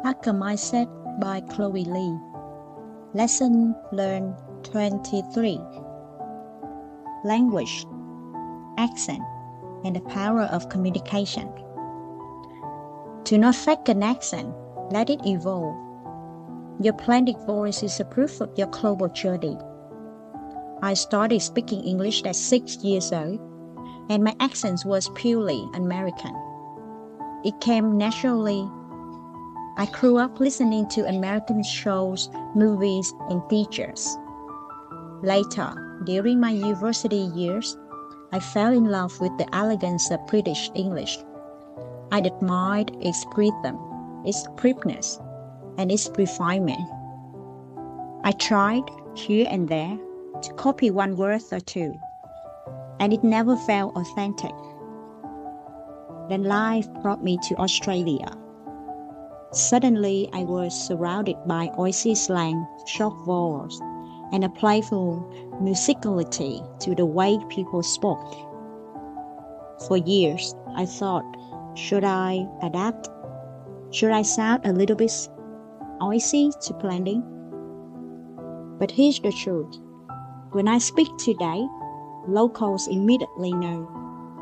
Hacker Mindset by Chloe Lee. Lesson Learned 23. Language, accent, and the power of communication. Do not fake an accent, let it evolve. Your planted voice is a proof of your global journey. I started speaking English at 6 years old, and my accent was purely American. It came naturally. I grew up listening to American shows, movies, and teachers. Later, during my university years, I fell in love with the elegance of British English. I admired its rhythm, its crispness, and its refinement. I tried, here and there, to copy one word or two, and it never felt authentic. Then life brought me to Australia. Suddenly, I was surrounded by Aussie slang, short vowels, and a playful musicality to the way people spoke. For years, I thought, should I adapt? Should I sound a little bit Aussie to blending? But here's the truth. When I speak today, locals immediately know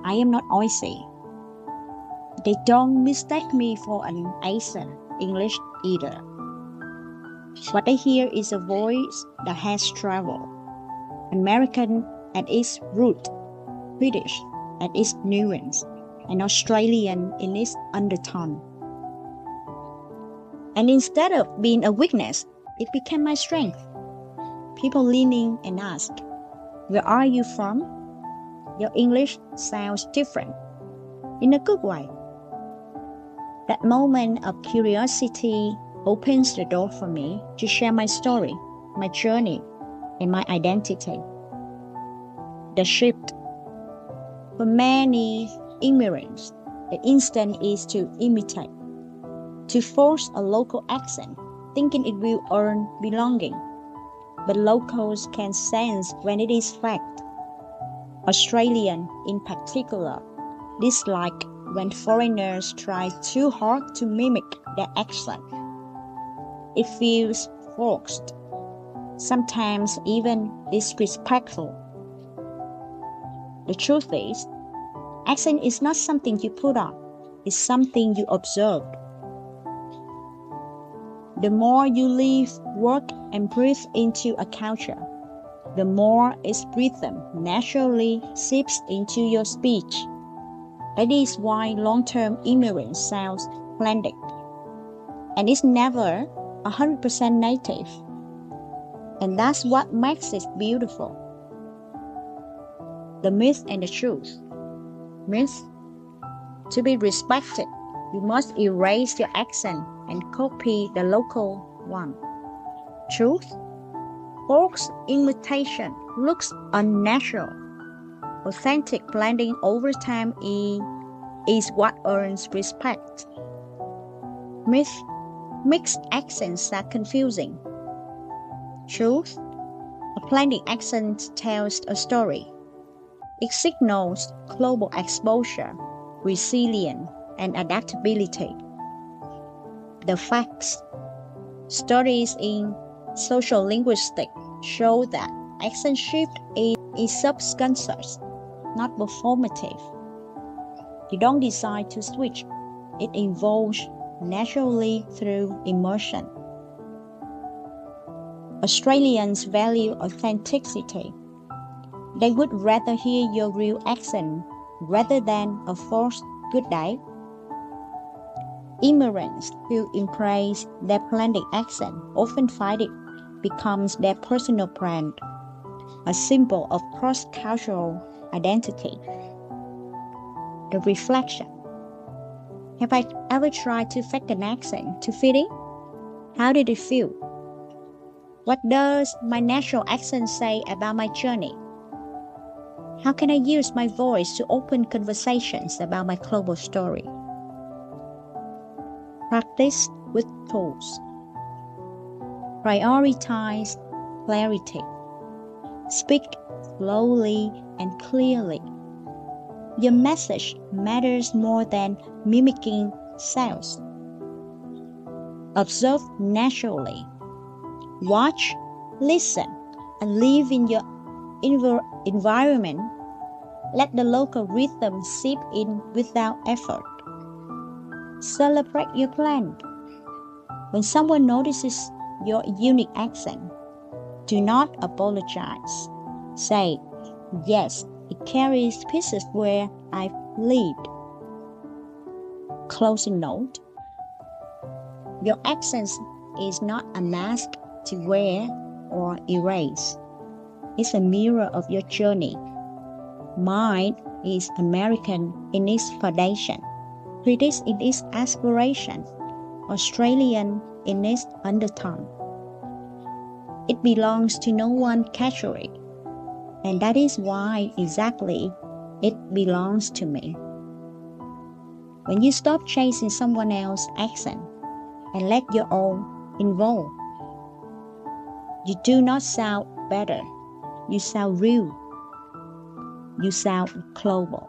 I am not Aussie. They don't mistake me for an Asian English either. What they hear is a voice that has traveled. American at its root, British at its nuance, and Australian in its undertone. And instead of being a weakness, it became my strength. People lean in and ask, "Where are you from?" Your English sounds different, in a good way. That moment of curiosity opens the door for me to share my story, my journey, and my identity. The shift. For many immigrants, the instinct is to imitate, to force a local accent, thinking it will earn belonging. But locals can sense when it is fact. Australians, in particular, dislike when foreigners try too hard to mimic their accent. It feels forced, sometimes even disrespectful. The truth is, accent is not something you put on, it's something you observe. The more you live, work, and breathe into a culture, the more its rhythm naturally seeps into your speech. That is why long-term immigrants sound blended, and it's never 100% native. And that's what makes it beautiful. The myth and the truth. Myth: to be respected, you must erase your accent and copy the local one. Truth: forced imitation looks unnatural. Authentic blending over time is what earns respect. Myth: mixed accents are confusing. Truth: a blending accent tells a story. It signals global exposure, resilience, and adaptability. The facts. Studies in social linguistics show that accent shift is subconscious, not performative. You don't decide to switch. It evolves naturally through immersion. Australians value authenticity. They would rather hear your real accent rather than a forced good day. Immigrants who embrace their blended accent often find it becomes their personal brand, a symbol of cross-cultural identity. The reflection. Have I ever tried to fake an accent to fit in? How did it feel? What does my natural accent say about my journey? How can I use my voice to open conversations about my global story? Practice with tools. Prioritize clarity. Speak slowly and clearly. Your message matters more than mimicking sounds. Observe naturally. Watch, listen, and live in your environment. Let the local rhythm seep in without effort. Celebrate your plan. When someone notices your unique accent, do not apologize. Say, yes, it carries pieces where I've lived. Closing note. Your accent is not a mask to wear or erase. It's a mirror of your journey. Mine is American in its foundation, British in its aspiration, Australian in its undertone. It belongs to no one casually, and that is why exactly it belongs to me. When you stop chasing someone else's accent and let your own evolve, you do not sound better. You sound real. You sound global.